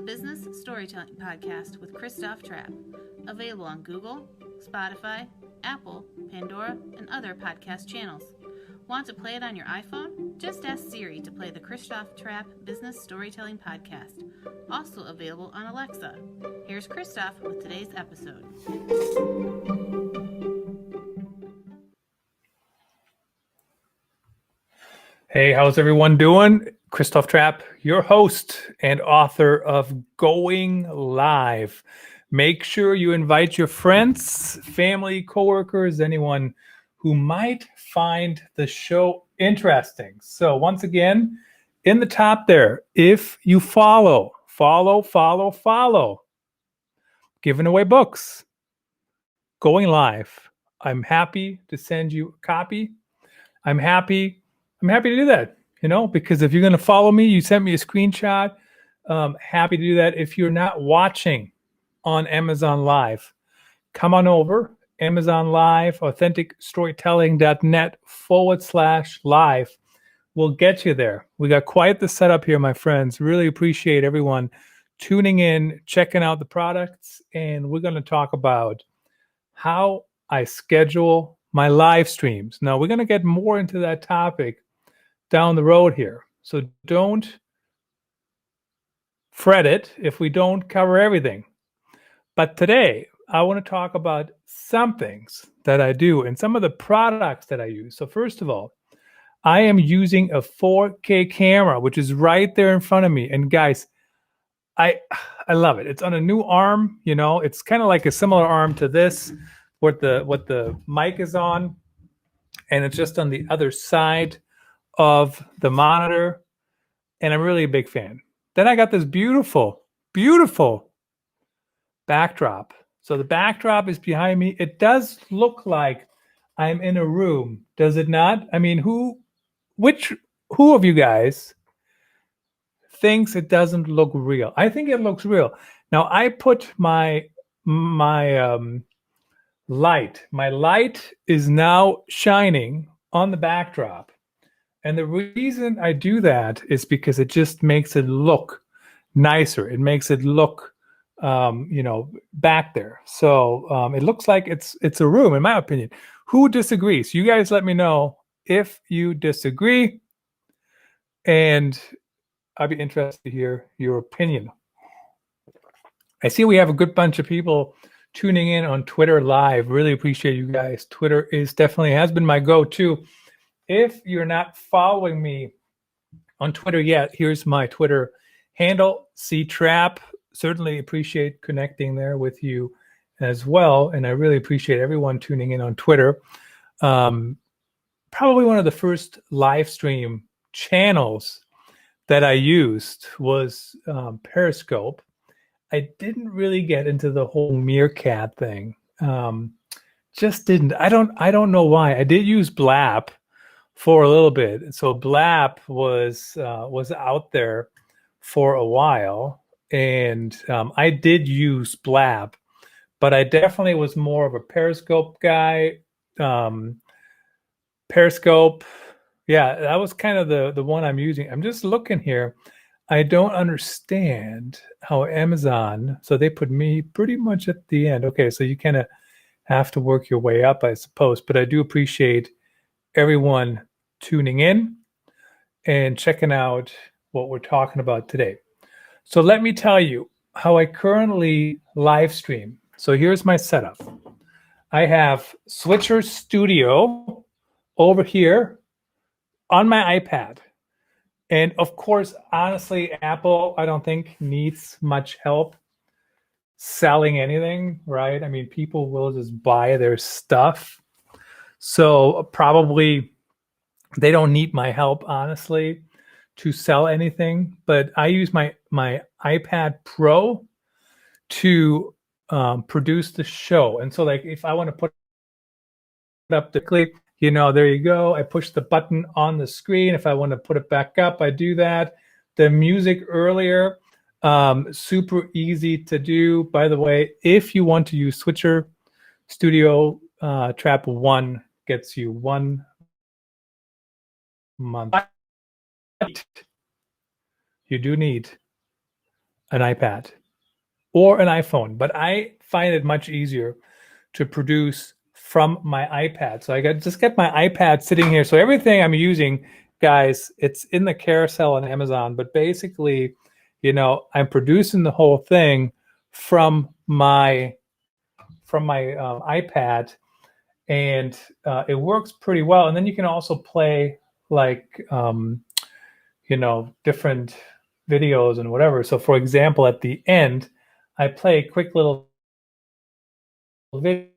business storytelling podcast with Christoph Trapp, available on Google, Spotify, Apple, Pandora, and other podcast channels. Want to play it on your iPhone? Just ask Siri to play the Christoph Trapp Business Storytelling Podcast, also available on Alexa. Here's Christoph with today's episode. Hey, how's everyone doing? Christoph Trapp, your host and author of Going Live. Make sure you invite your friends, family, coworkers, anyone who might find the show interesting. So once again, in the top there, if you follow, giving away books, Going Live. I'm happy to send you a copy. I'm happy to do that, because if you're going to follow me, you sent me a screenshot. Happy to do that. If you're not watching on Amazon Live, come on over. Amazon Live, authenticstorytelling.net/live. We'll get you there. We got quite the setup here, my friends. Really appreciate everyone tuning in, checking out the products. And we're going to talk about how I schedule my live streams. Now, we're going to get more into that topic down the road here. So don't fret it if we don't cover everything. But today, I want to talk about some things that I do and some of the products that I use. So first of all, I am using a 4K camera, which is right there in front of me. And guys, I love it. It's on a new arm, it's kind of like a similar arm to this, what the mic is on. And it's just on the other side of the monitor, and I'm really a big fan. Then I got this beautiful backdrop. So the backdrop is behind me. It does look like I'm in a room, does it not? I mean, who of you guys thinks it doesn't look real? I think it looks real. Now I put my light. My light is now shining on the backdrop. And the reason I do that is because it just makes it look nicer. It makes it look, back there. So it looks like it's a room, in my opinion. Who disagrees? You guys let me know if you disagree. And I'd be interested to hear your opinion. I see we have a good bunch of people tuning in on Twitter Live. Really appreciate you guys. Twitter has been my go-to. If you're not following me on Twitter yet, here's my Twitter handle, ctrap. Certainly appreciate connecting there with you as well. And I really appreciate everyone tuning in on Twitter. Probably one of the first live stream channels that I used was Periscope. I didn't really get into the whole meerkat thing. Just didn't. I don't know why. I did use Blab for a little bit. So Blab was out there for a while, and I did use Blab, but I definitely was more of a Periscope guy. Periscope, yeah, that was kind of the one I'm using. I'm just looking here. I don't understand how Amazon, so they put me pretty much at the end. Okay, so you kind of have to work your way up, I suppose, but I do appreciate everyone tuning in and checking out what we're talking about today. So let me tell you how I currently live stream. So here's my setup. I have Switcher Studio over here on my iPad. And of course, honestly, Apple, I don't think needs much help selling anything, right? I mean, people will just buy their stuff. So probably they don't need my help, honestly, to sell anything. But I use my iPad Pro to produce the show. And so like if I want to put it up the clip, there you go. I push the button on the screen. If I want to put it back up, I do that. The music earlier, super easy to do. By the way, if you want to use Switcher Studio, Trap 1 gets you 1 month. You do need an iPad or an iPhone, but I find it much easier to produce from my iPad. So I just get my iPad sitting here. So everything I'm using, guys, it's in the carousel on Amazon, but basically, I'm producing the whole thing from my iPad, and it works pretty well. And then you can also play like different videos and whatever. So for example, at the end, I play a quick little video,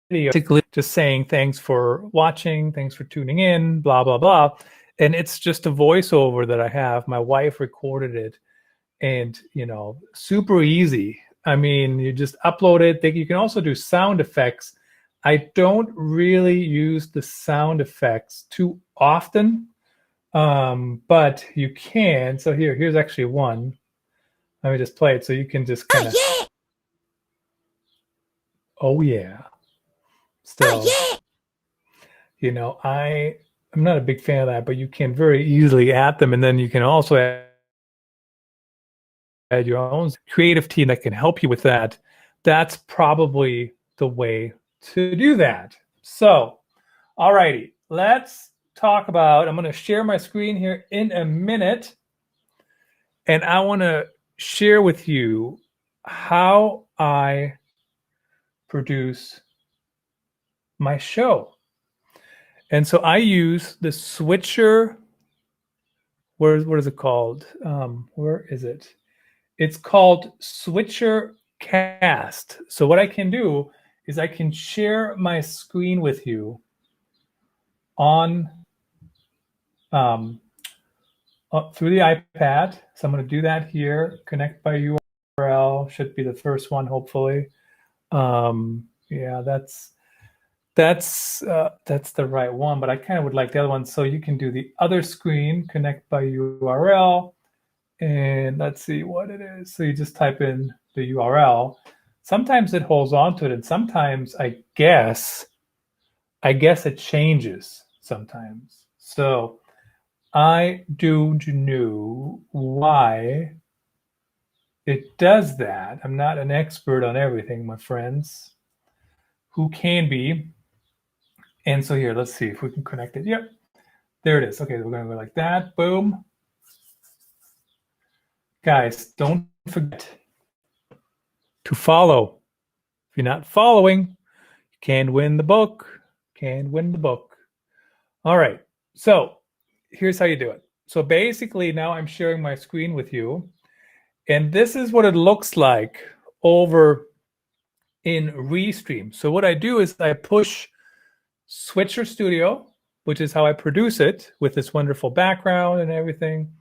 basically just saying thanks for watching, thanks for tuning in, blah blah blah. And it's just a voiceover that I have. My wife recorded it, and super easy. I mean, you just upload it. You can also do sound effects. I don't really use the sound effects too often, but you can. So here's actually one. Let me just play it so you can just kind of. Oh yeah. Still, I'm not a big fan of that, but you can very easily add them, and then you can also add your own creative team that can help you with that. That's probably the way to do that. So, all righty, let's talk about, I'm going to share my screen here in a minute, and I want to share with you how I produce my show. And so I use the switcher. What is it called? Where is it? It's called Switcher Cast. So what I can do is I can share my screen with you on through the iPad. So I'm going to do that here. Connect by URL should be the first one, hopefully. Yeah, that's the right one, but I kind of would like the other one. So you can do the other screen, connect by URL, and let's see what it is. So you just type in the URL. Sometimes it holds on to it, and sometimes I guess it changes sometimes. So I don't know why it does that. I'm not an expert on everything, my friends. Who can be? And so here, let's see if we can connect it. Yep, there it is. Okay, we're going to go like that. Boom. Guys, don't forget to follow. If you're not following, you can't win the book. Can't win the book. All right, so here's how you do it. So basically now I'm sharing my screen with you, and this is what it looks like over in Restream. So what I do is I push Switcher Studio, which is how I produce it with this wonderful background and everything,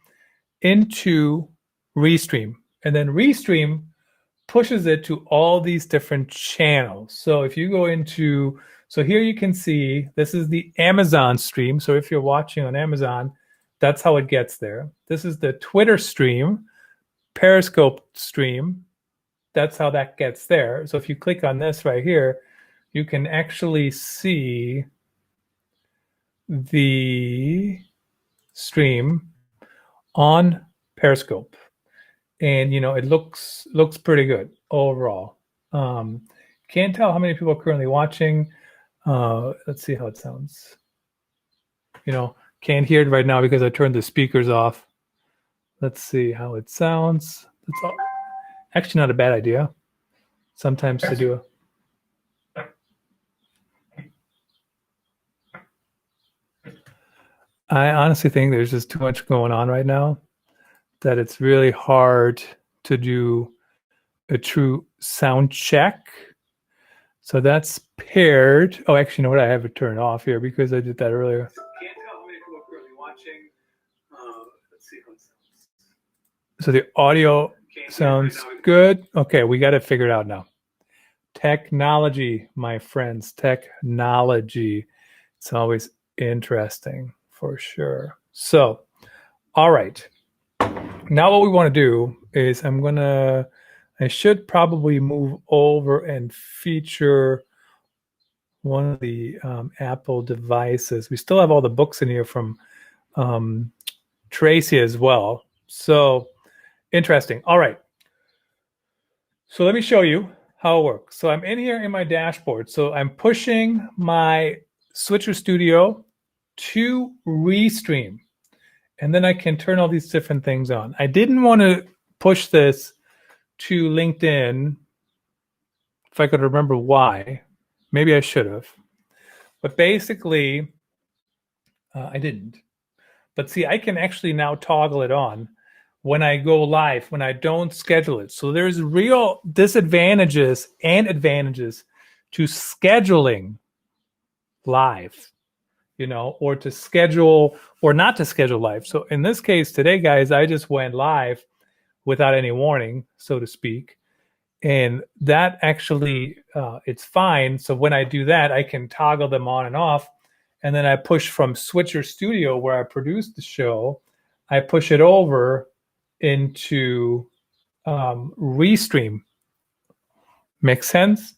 into Restream. And then Restream pushes it to all these different channels. So if you go into, so here you can see, this is the Amazon stream. So if you're watching on Amazon, that's how it gets there. This is the Twitter stream, Periscope stream. That's how that gets there. So if you click on this right here, you can actually see the stream on Periscope, and it looks pretty good overall. Can't tell how many people are currently watching. Let's see how it sounds. Can't hear it right now because I turned the speakers off. Let's see how it sounds. That's actually not a bad idea sometimes to do. I honestly think there's just too much going on right now that it's really hard to do a true sound check. So that's paired. Oh, actually, you know what? I have it turned off here because I did that earlier. Can't tell how many people are currently watching. Let's see how it sounds. So the audio sounds good. Okay, we got it figured out now. Technology, my friends, technology. It's always interesting for sure. So, all right. Now what we want to do is I should probably move over and feature one of the Apple devices. We still have all the books in here from Tracy as well. So interesting. All right. So let me show you how it works. So I'm in here in my dashboard. So I'm pushing my Switcher Studio to Restream. And then I can turn all these different things on. I didn't want to push this to LinkedIn, if I could remember why. Maybe I should have. But basically, I didn't. But see, I can actually now toggle it on when I go live, when I don't schedule it. So there's real disadvantages and advantages to scheduling live, or to schedule or not to schedule live. So in this case today, guys, I just went live without any warning, so to speak. And that actually, it's fine. So when I do that, I can toggle them on and off. And then I push from Switcher Studio, where I produced the show, I push it over into Restream. Make sense?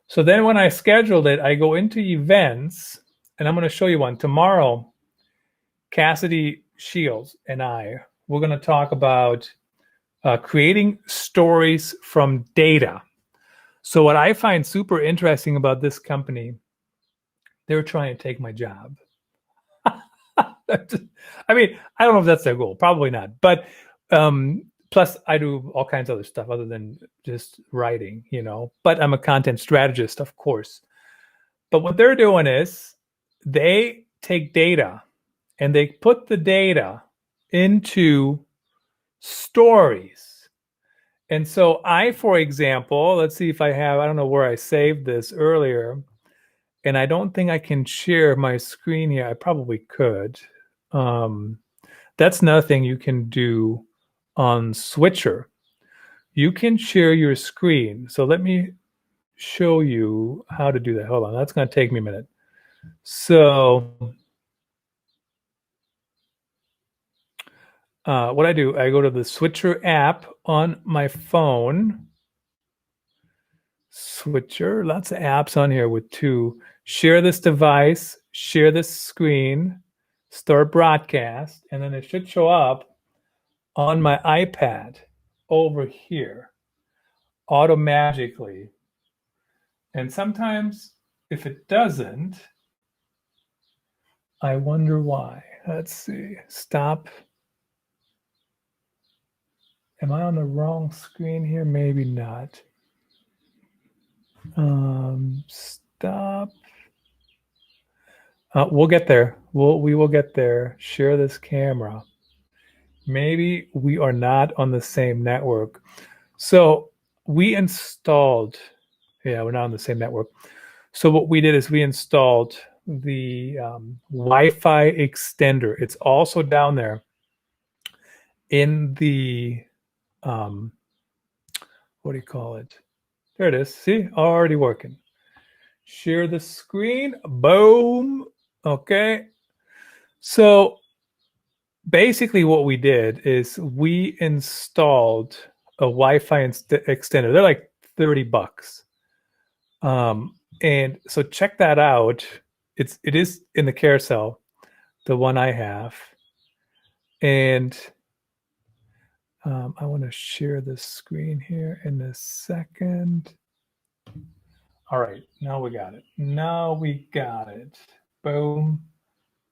So then when I scheduled it, I go into events, and I'm going to show you one. Tomorrow, Cassidy Shields and we're going to talk about creating stories from data. So what I find super interesting about this company, they're trying to take my job. I mean, I don't know if that's their goal. Probably not. But plus, I do all kinds of other stuff other than just writing, But I'm a content strategist, of course. But what they're doing is they take data and they put the data into stories. And so for example, let's see if I don't know where I saved this earlier. And I don't think I can share my screen here. I probably could. That's another thing you can do on Switcher. You can share your screen. So let me show you how to do that. Hold on, that's going to take me a minute. So what I do, I go to the Switcher app on my phone. Switcher, lots of apps on here with two. Share this device, share this screen, start broadcast, and then it should show up on my iPad over here automatically. And sometimes if it doesn't, I wonder why. Let's see, stop. Am I on the wrong screen here? Maybe not. Stop. We'll get there. We will get there. Share this camera. Maybe we are not on the same network. So we installed, we're not on the same network. So what we did is we installed the Wi-Fi extender. It's also down there in the, what do you call it? There it is. See, already working. Share the screen. Boom. Okay. So basically what we did is we installed a Wi-Fi extender. They're like $30. And so check that out. It is in the carousel, the one I have. And I want to share this screen here in a second. All right, now we got it. Boom.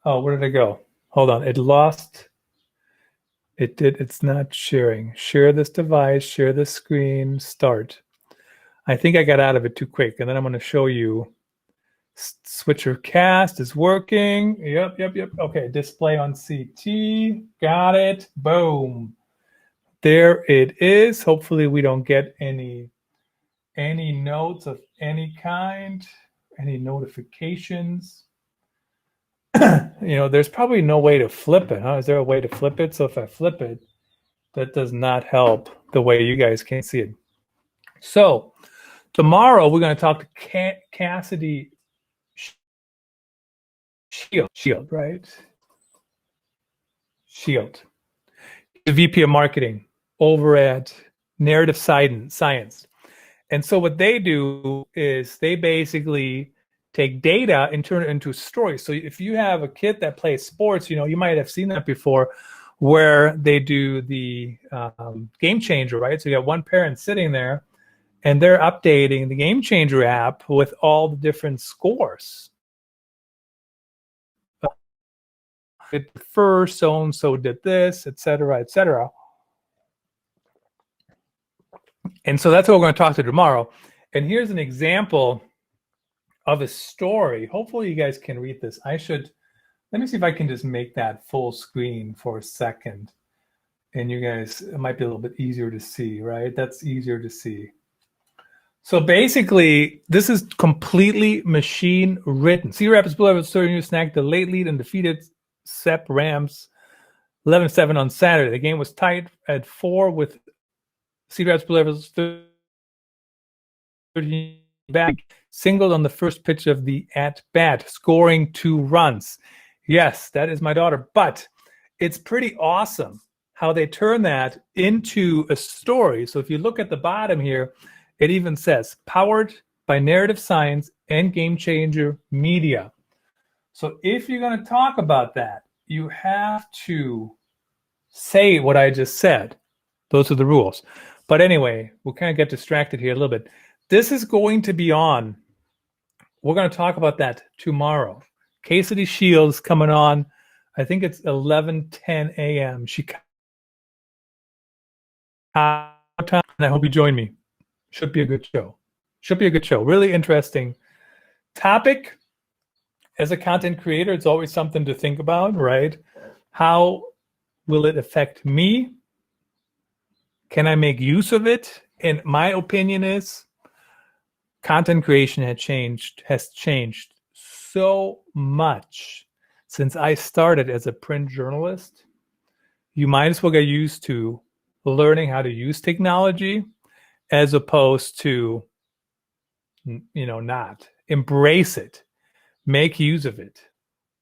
Oh, where did it go? Hold on, it lost. It's not sharing. Share this device, share this screen, start. I think I got out of it too quick, and then I'm going to show you. Switcher cast is working. Yep. Okay, display on CT. Got it. Boom. There it is. Hopefully we don't get any notes of any kind, any notifications. There's probably no way to flip it, huh? Is there a way to flip it? So if I flip it, that does not help the way you guys can see it. So tomorrow we're going to talk to Cassidy Shield, right? Shield. The VP of Marketing over at Narrative Science. And so what they do is they basically take data and turn it into stories. So if you have a kid that plays sports, you might have seen that before, where they do the game changer, right? So you got one parent sitting there and they're updating the Game Changer app with all the different scores. It first, so and so did this, etc., etc. And so that's what we're going to talk to tomorrow. And here's an example of a story. Hopefully you guys can read this. Let me see if I can just make that full screen for a second. And you guys, it might be a little bit easier to see, right? That's easier to see. So basically, this is completely machine written. Cedar Rapids Blue Rapids starting to snack the late lead and defeated Sep Rams 11-7 on Saturday. The game was tight at 4 with Cedar Rapids Blue Rapids 13 back, singled on the first pitch of the at-bat, scoring 2 runs. Yes, that is my daughter. But it's pretty awesome how they turn that into a story. So if you look at the bottom here, it even says, powered by Narrative Science and Game Changer Media. So if you're going to talk about that, you have to say what I just said. Those are the rules. But anyway, we'll kind of get distracted here a little bit. This is going to be on. We're going to talk about that tomorrow. Cassidy Shields coming on. I think it's 11:10 a.m. Chicago time, and I hope you join me. Should be a good show. Should be a good show. Really interesting topic. As a content creator, it's always something to think about, right? How will it affect me? Can I make use of it? And my opinion is content creation has changed so much since I started as a print journalist. You might as well get used to learning how to use technology as opposed to, not. Embrace it. Make use of it.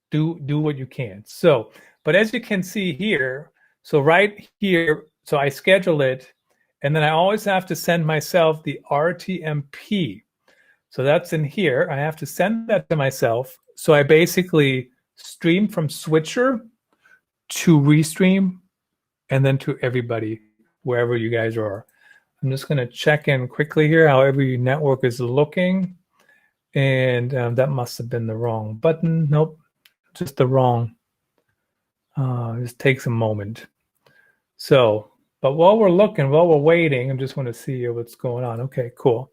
Do what you can. So, but as you can see here, so right here, so I schedule it, and then I always have to send myself the RTMP. So that's in here. I have to send that to myself. So I basically stream from Switcher to Restream and then to everybody, wherever you guys are. I'm just going to check in quickly here how every network is looking. And that must have been the wrong button. Nope, just the wrong. Just takes a moment. So, but while we're waiting, I just want to see what's going on. Okay, cool.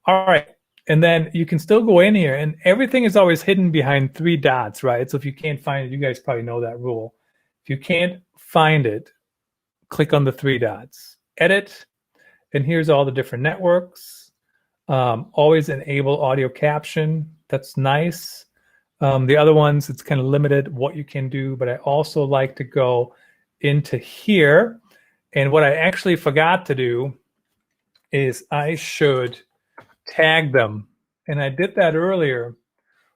All right. And then you can still go in here, and everything is always hidden behind 3 dots, right? So if you can't find it, you guys probably know that rule. If you can't find it, click on the 3 dots. Edit, and here's all the different networks. Always enable audio caption. That's nice. The other ones, it's kind of limited what you can do, but I also like to go into here. And what I actually forgot to do is I should tag them. And I did that earlier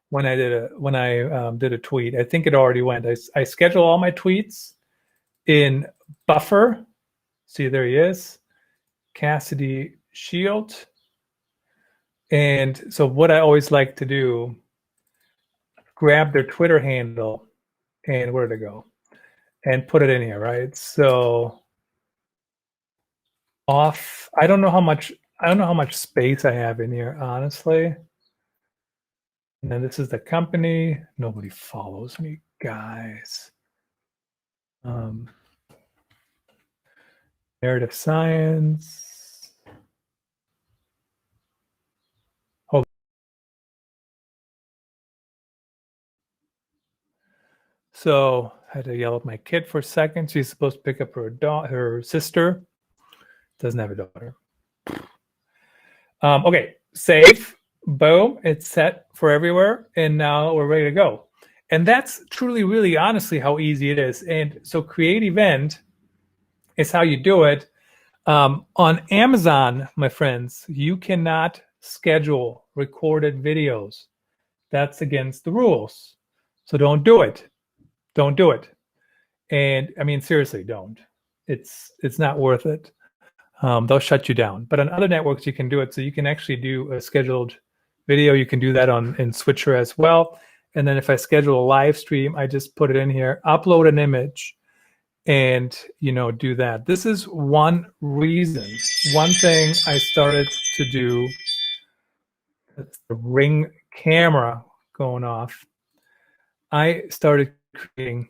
when I did a tweet. I think it already went. I schedule all my tweets in Buffer. See, there he is. Cassidy Shield. And so what I always like to do, grab their Twitter handle, and where did it go? And put it in here, right? So off. I don't know how much space I have in here, honestly. And then this is the company. Nobody follows me, guys. Narrative Science. Hold on. So I had to yell at my kid for a second. She's supposed to pick up her sister. Doesn't have a daughter. Okay, save. Boom. It's set for everywhere. And now we're ready to go. And that's truly, really, honestly, how easy it is. And so create event is how you do it. On Amazon, my friends, you cannot schedule recorded videos. That's against the rules. So don't do it. Don't do it. And I mean, seriously, don't. It's not worth it. They'll shut you down. But on other networks, you can do it. So you can actually do a scheduled video. You can do that in Switcher as well. And then if I schedule a live stream, I just put it in here, upload an image, and do that. This is one reason. One thing I started to do. That's the Ring camera going off. I started creating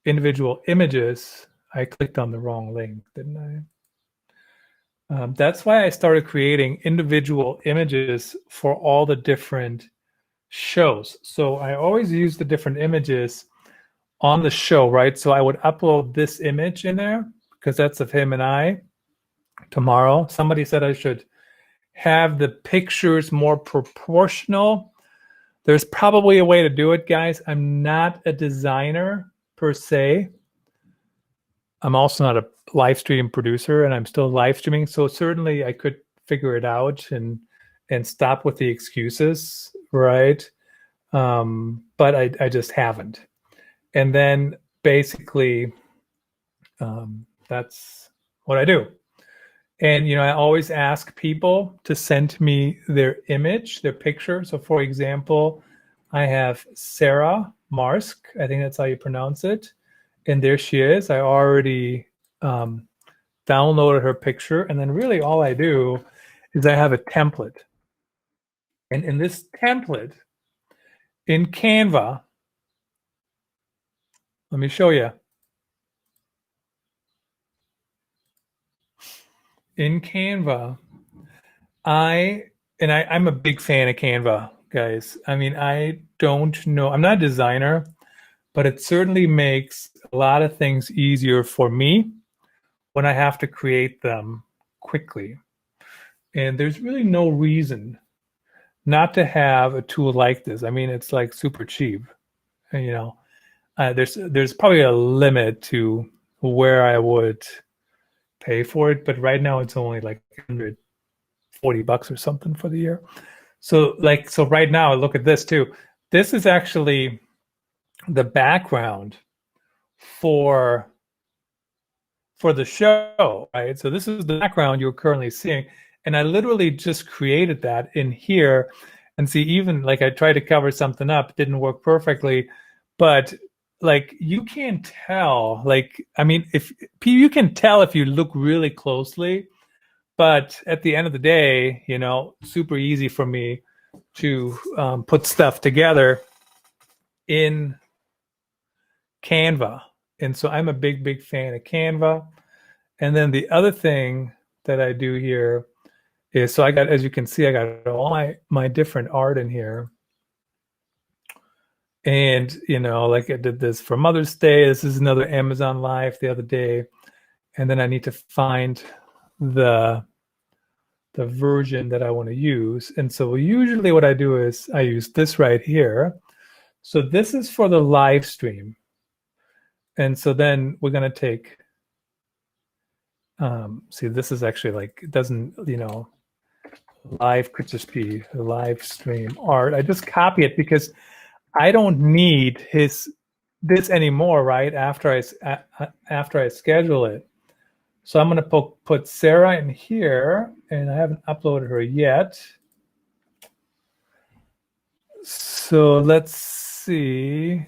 individual images. I clicked on the wrong link, didn't I? That's why I started creating individual images for all the different shows. So I always use the different images on the show, right? So I would upload this image in there because that's of him and I tomorrow. Somebody said I should have the pictures more proportional. There's probably a way to do it, guys. I'm not a designer per se. I'm also not a live stream producer, and I'm still live streaming. So certainly I could figure it out and stop with the excuses, right? But I just haven't. And then basically, that's what I do. And I always ask people to send me their image, their picture. So for example, I have Sarah Marsk, I think that's how you pronounce it. And there she is. I already downloaded her picture. And then really all I do is I have a template. And in this template, in Canva, let me show you. In Canva, I'm a big fan of Canva, guys. I mean, I don't know. I'm not a designer, but it certainly makes a lot of things easier for me when I have to create them quickly. And there's really no reason not to have a tool like this. I mean, it's like super cheap. And, there's probably a limit to where I would pay for it, but right now it's only like $140 or something for the year. So right now, look at this too. This is actually the background for the show, right? So this is the background you're currently seeing. And I literally just created that in here. And see, even like I tried to cover something up, it didn't work perfectly, but like you can't tell, I mean, if you can tell if you look really closely, but at the end of the day, super easy for me to put stuff together in Canva. And so I'm a big fan of Canva. And then the other thing that I do here is, so I got, as you can see, I got all my different art in here. And, like I did this for Mother's Day. This is another Amazon Live the other day. And then I need to find the version that I want to use. And so usually what I do is I use this right here. So this is for the live stream. And so then we're going to take, see, this is actually like, it doesn't, live could just be a live stream art. I just copy it because I don't need this anymore, right? After I schedule it. So I'm going to put Sarah in here, and I haven't uploaded her yet. So let's see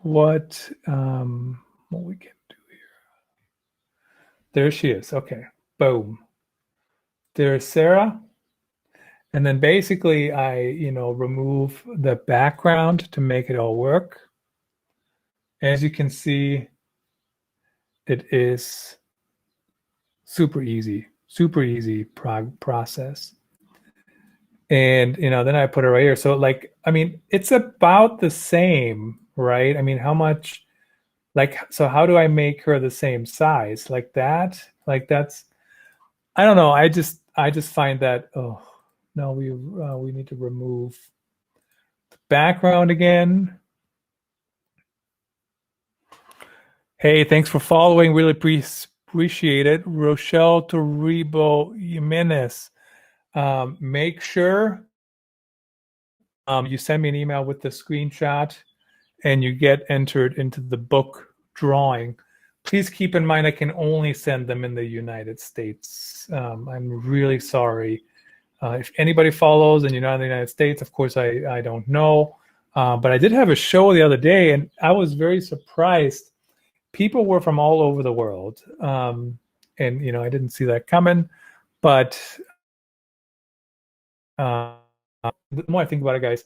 what we can do here. There she is. Okay, boom. There's Sarah. And then basically I, remove the background to make it all work. As you can see, it is super easy process. And, then I put it right here. So I mean, it's about the same, right? I mean, how much, so how do I make her the same size? Like that? Like that's, I don't know. I just find that, oh, no, we need to remove the background again. Hey, thanks for following. Really appreciate it. Rochelle Torribo Jimenez. Make sure you send me an email with the screenshot and you get entered into the book drawing. Please keep in mind I can only send them in the United States. I'm really sorry. If anybody follows and you're not in the United States, of course, I don't know. But I did have a show the other day, and I was very surprised. People were from all over the world, and I didn't see that coming. But the more I think about it, guys,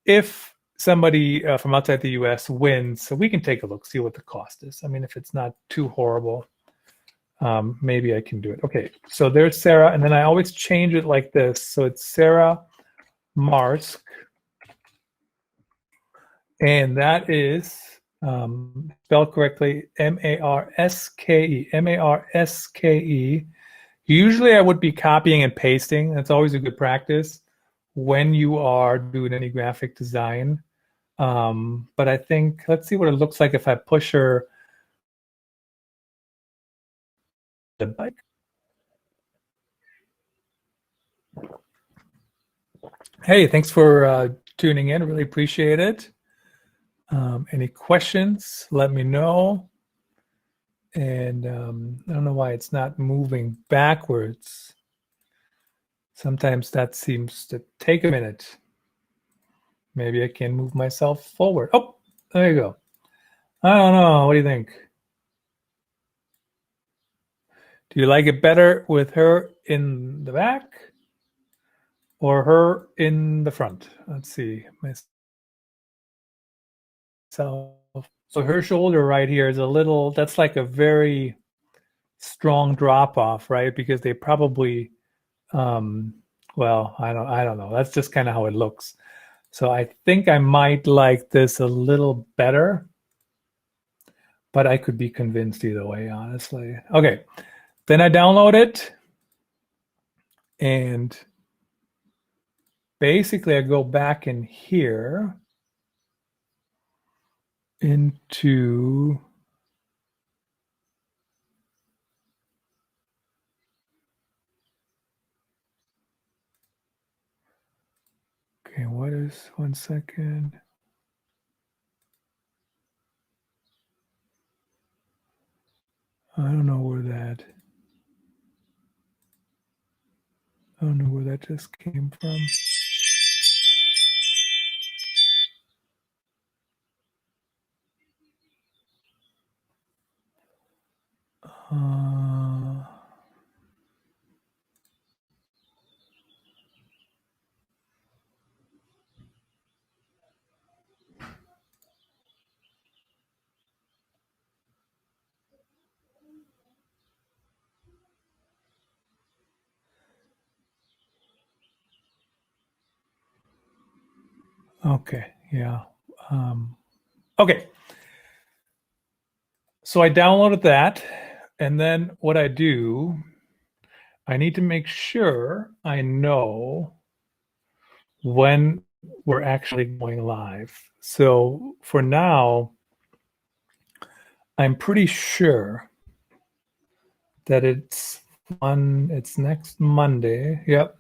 if somebody from outside the U.S. wins, so we can take a look, see what the cost is. I mean, if it's not too horrible, maybe I can do it. Okay, so there's Sarah, and then I always change it like this. So it's Sarah Marsk, and that is spelled correctly, M-A-R-S-K-E, M-A-R-S-K-E. Usually I would be copying and pasting. That's always a good practice when you are doing any graphic design. But I think, let's see what it looks like if I push her the bike. Hey, thanks for tuning in. Really appreciate it. Any questions, let me know. And I don't know why it's not moving backwards. Sometimes that seems to take a minute. Maybe I can move myself forward. Oh, there you go. I don't know. What do you think? Do you like it better with her in the back or her in the front? Let's see. So her shoulder right here is a little, that's like a very strong drop off, right? Because they probably, well, I don't know. That's just kind of how it looks. So I think I might like this a little better, but I could be convinced either way, honestly. Okay, then I download it, and basically I go back in here into okay, what is 1 second? I don't know where that just came from. Okay, yeah. Okay. So I downloaded that, and then what I do, I need to make sure I know when we're actually going live. So for now, I'm pretty sure that it's next Monday. Yep.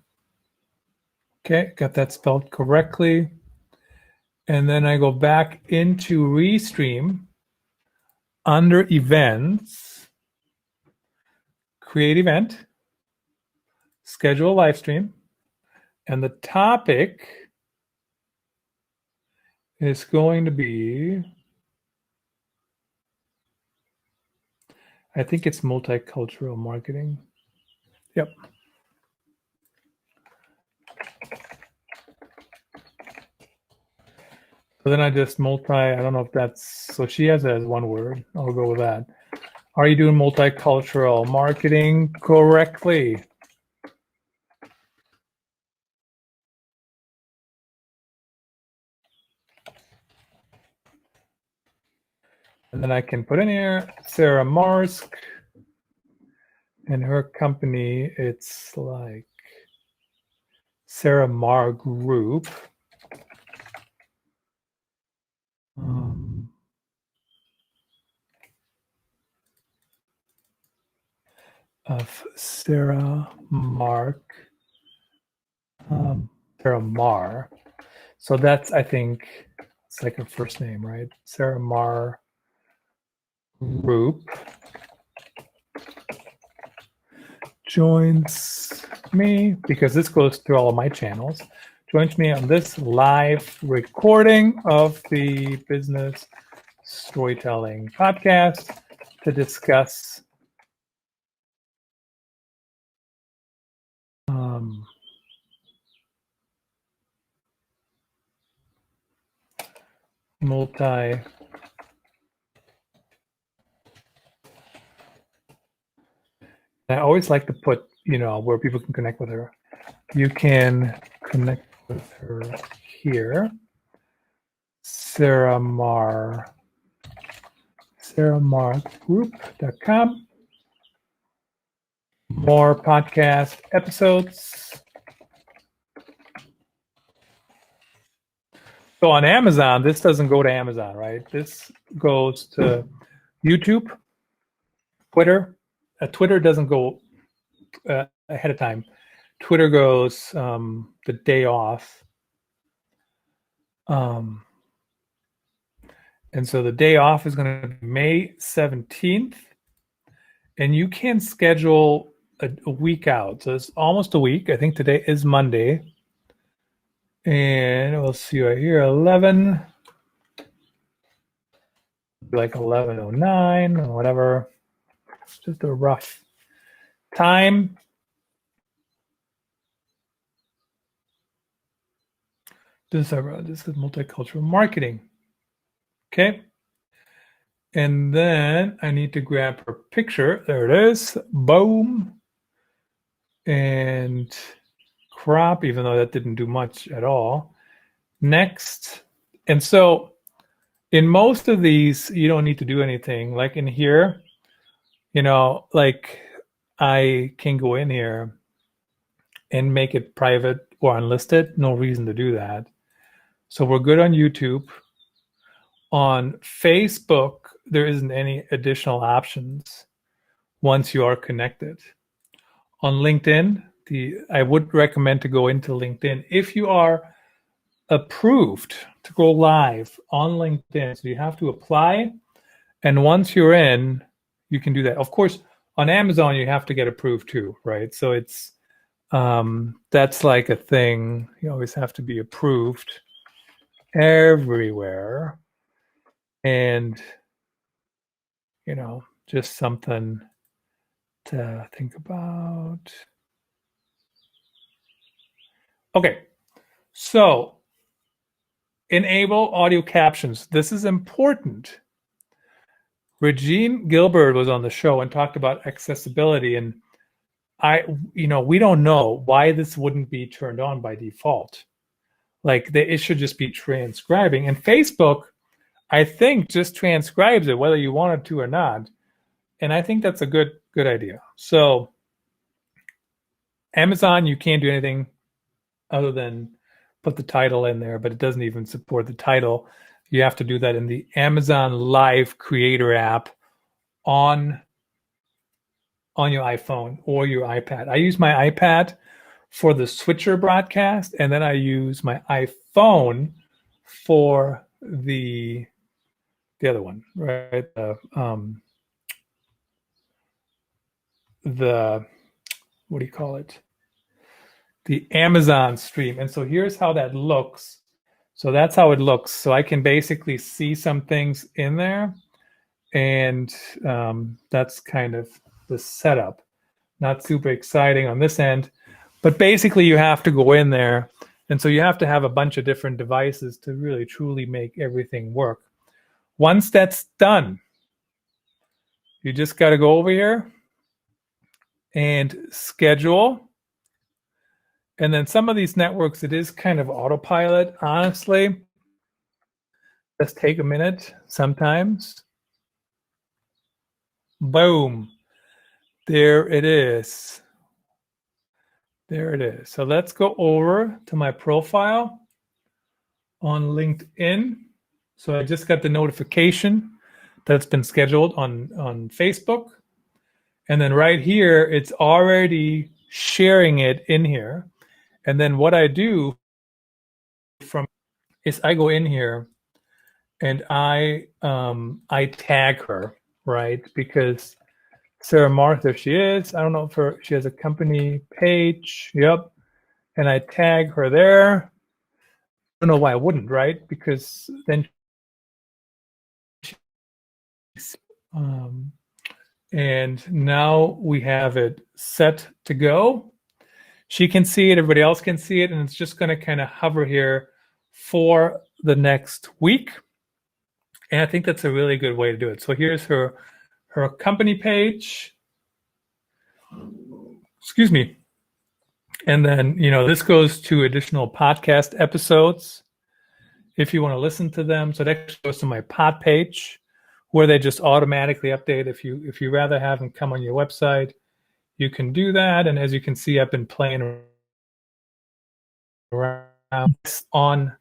Okay, got that spelled correctly. And then I go back into Restream under events, create event, schedule a live stream, and the topic is going to be, I think it's multicultural marketing. Yep. So then I just I don't know if that's, so she has it as one word. I'll go with that. Are you doing multicultural marketing correctly? And then I can put in here Sarah Marsk and her company. It's like Sarah Mar Group. Of Sarah Mark, Sarah Mar. So that's, I think, it's like her first name, right? Sarah Mar Group joins me, because this goes through all of my channels, joins me on this live recording of the Business Storytelling Podcast to discuss multi I always like to put, where people can connect with her. You can connect with her here. sarahmargroup.com. More podcast episodes. So on Amazon, this doesn't go to Amazon, right? This goes to YouTube, Twitter. Twitter doesn't go ahead of time. Twitter goes the day off. And so the day off is going to be May 17th. And you can schedule a week out. So it's almost a week. I think today is Monday. And we'll see right here, 11. Like 11:09 or whatever. It's just a rough time. This is multicultural marketing. Okay. And then I need to grab her picture. There it is. Boom. And crop, even though that didn't do much at all. Next. And so in most of these, you don't need to do anything. Like in here, like I can go in here and make it private or unlisted. No reason to do that. So we're good on YouTube. On Facebook, there isn't any additional options once you are connected. On LinkedIn, I would recommend to go into LinkedIn if you are approved to go live on LinkedIn. So you have to apply. And once you're in, you can do that. Of course, on Amazon, you have to get approved too, right? So it's that's like a thing. You always have to be approved everywhere. And, just something to think about. Okay, so enable audio captions. This is important. Regine Gilbert was on the show and talked about accessibility, and we don't know why this wouldn't be turned on by default. Like it should just be transcribing. And Facebook, I think, just transcribes it whether you want it to or not. And I think that's a good idea. So Amazon, you can't do anything other than put the title in there, but it doesn't even support the title. You have to do that in the Amazon Live Creator app on your iPhone or your iPad. I use my iPad for the switcher broadcast, and then I use my iPhone for the other one, right? The what do you call it? The Amazon stream. And so here's how that looks. So that's how it looks. So I can basically see some things in there, and that's kind of the setup. Not super exciting on this end, but basically you have to go in there. And so you have to have a bunch of different devices to really truly make everything work. Once that's done, you just got to go over here and schedule. And then some of these networks, it is kind of autopilot, honestly. Just take a minute sometimes. Boom. There it is. There it is. So let's go over to my profile on LinkedIn. So I just got the notification that's been scheduled on Facebook. And then right here, it's already sharing it in here. And then what I do is I go in here and I tag her, right? Because Sarah Mark, there she is. I don't know if she has a company page. Yep. And I tag her there. don't know why I wouldn't, right? Because then and now we have it set to go. She can see it, everybody else can see it, and it's just going to kind of hover here for the next week. And I think that's a really good way to do it. So here's her company page. Excuse me. And then, this goes to additional podcast episodes if you want to listen to them. So that goes to my pod page where they just automatically update. If you rather have them come on your website, you can do that. And as you can see, I've been playing around on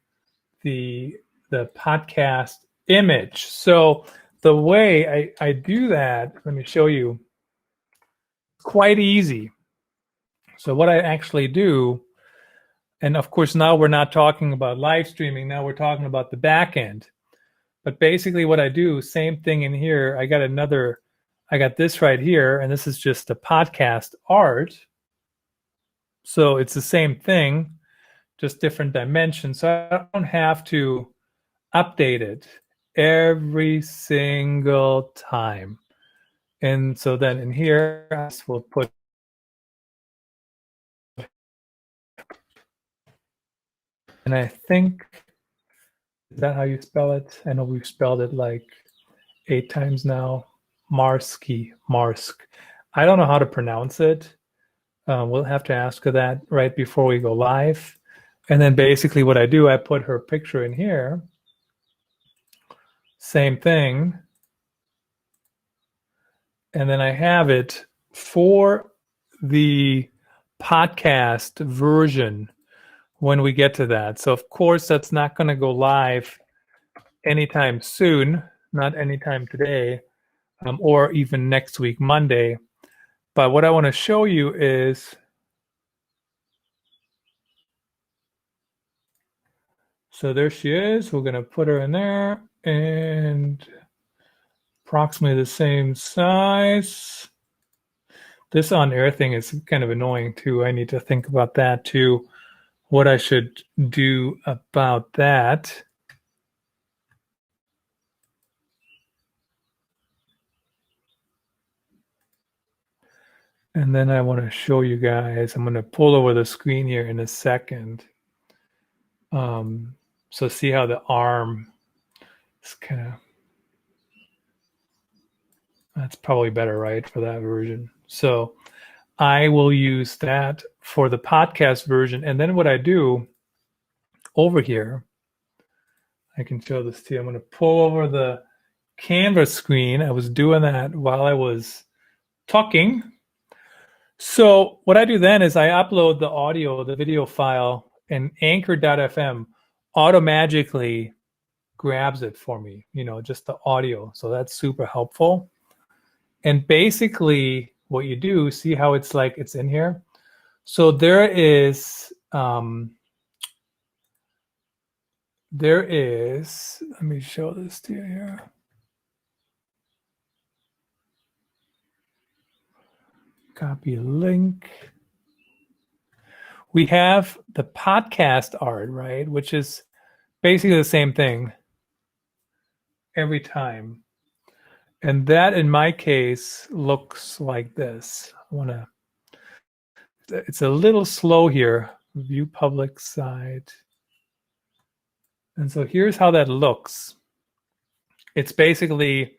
the podcast image. So the way I do that, let me show you, quite easy. So what I actually do, and of course now we're not talking about live streaming, now we're talking about the back end. But basically what I do, same thing in here, I got this right here, and this is just a podcast art. So it's the same thing, just different dimensions. So I don't have to update it every single time. And so then in here, we'll put, and I think, is that how you spell it? I know we've spelled it like 8 times now. Marsk. I don't know how to pronounce it. We'll have to ask her that right before we go live. And then basically what I do, I put her picture in here. Same thing. And then I have it for the podcast version when we get to that. So of course that's not going to go live anytime soon, not anytime today, or even next week, Monday. But what I want to show you is, so there she is. We're going to put her in there, and approximately the same size. This on-air thing is kind of annoying too. I need to think about that too, what I should do about that. And then I want to show you guys, I'm going to pull over the screen here in a second. So see how the arm is kind of, that's probably better, right, for that version. So I will use that for the podcast version. And then what I do over here, I can show this to you. I'm going to pull over the Canva screen. I was doing that while I was talking. So what I do then is I upload the audio, the video file, and Anchor.fm automatically grabs it for me, just the audio. So that's super helpful. And basically what you do, see how it's like it's in here? So there is, let me show this to you here. Copy link. We have the podcast art, right? Which is basically the same thing every time. And that, in my case, looks like this. It's a little slow here. View public side. And so here's how that looks. It's basically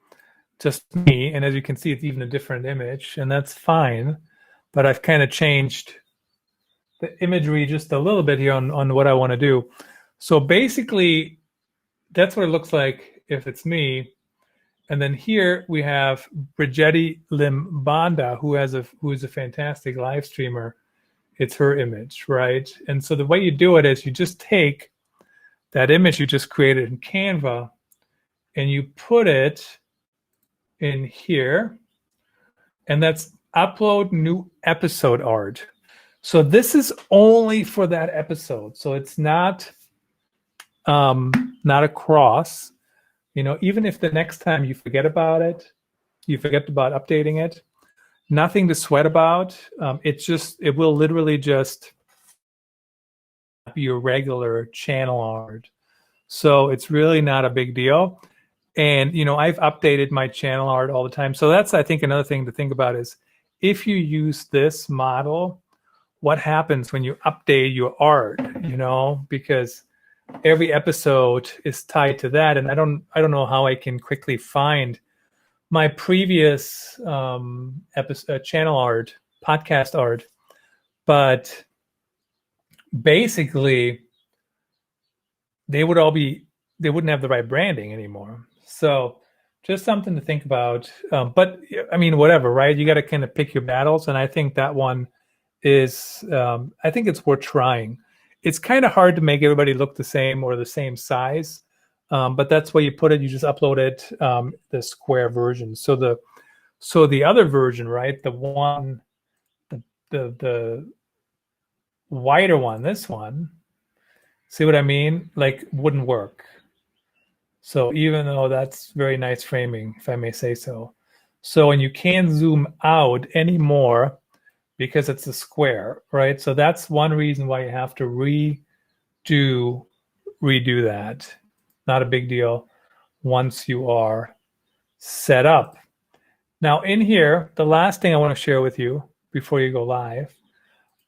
just me. And as you can see, it's even a different image, and that's fine. But I've kind of changed the imagery just a little bit here on what I want to do. So basically, that's what it looks like if it's me. And then here we have Brigetti Limbanda, who is a fantastic live streamer. It's her image, right? And so the way you do it is you just take that image you just created in Canva and you put it in here, and that's upload new episode art. So this is only for that episode. So it's not a cross. Even if the next time you forget about it, you forget about updating it, nothing to sweat about. It will literally just be your regular channel art. So it's really not a big deal. And, I've updated my channel art all the time. So that's, I think, another thing to think about is if you use this model, what happens when you update your art, because every episode is tied to that. And I don't know how I can quickly find my previous episode, channel art, podcast art, but basically they wouldn't have the right branding anymore. So just something to think about. But I mean, whatever, right? You got to kind of pick your battles. And I think that one is, I think it's worth trying. It's kind of hard to make everybody look the same or the same size. But that's where you put it. You just upload it, the square version. So the other version, right? The one, the wider one, this one, see what I mean? Like, wouldn't work. So even though that's very nice framing, if I may say so. So, and you can't zoom out anymore because it's a square, right? So that's one reason why you have to redo that. Not a big deal once you are set up. Now in here, the last thing I want to share with you before you go live,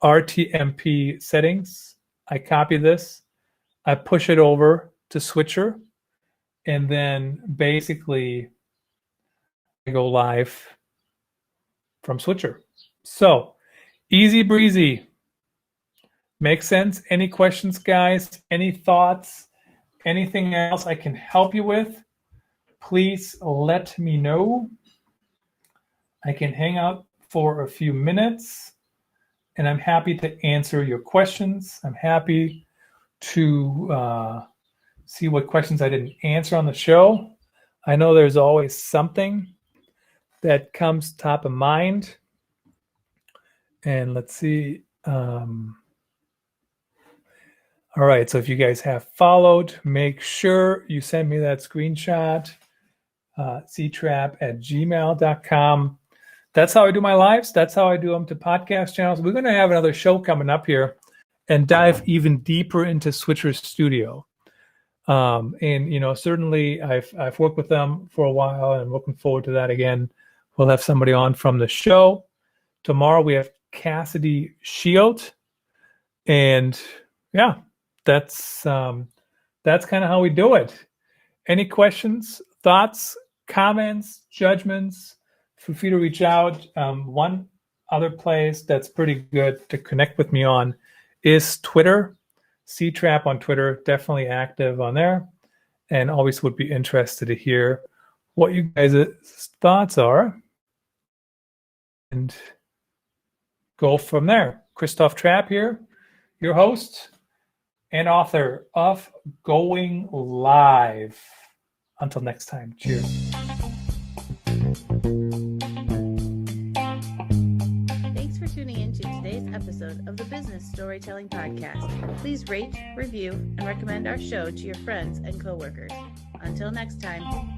Rtmp Settings. I copy this, I push it over to Switcher, and then basically I go live from Switcher. So easy breezy. Makes sense? Any questions, guys? Any thoughts? Anything else I can help you with? Please let me know. I can hang out for a few minutes, and I'm happy to answer your questions. I'm happy to see what questions I didn't answer on the show. I know there's always something that comes top of mind. And let's see. All right, so if you guys have followed, make sure you send me that screenshot, ctrap@gmail.com. That's how I do my lives. That's how I do them to podcast channels. We're going to have another show coming up here and dive even deeper into Switcher Studio. And certainly I've worked with them for a while, and I'm looking forward to that again. We'll have somebody on from the show. Tomorrow we have Cassidy Shield, and yeah, that's kind of how we do it. Any questions, thoughts, comments, judgments? Feel free to reach out. One other place that's pretty good to connect with me on is Twitter. Ctrap on Twitter, definitely active on there, and always would be interested to hear what you guys' thoughts are and go from there. Christoph Trapp here, your host and author of Going Live. Until next time, cheers. Thanks for tuning in to today's episode of the Business Storytelling Podcast. Please rate, review, and recommend our show to your friends and coworkers. Until next time.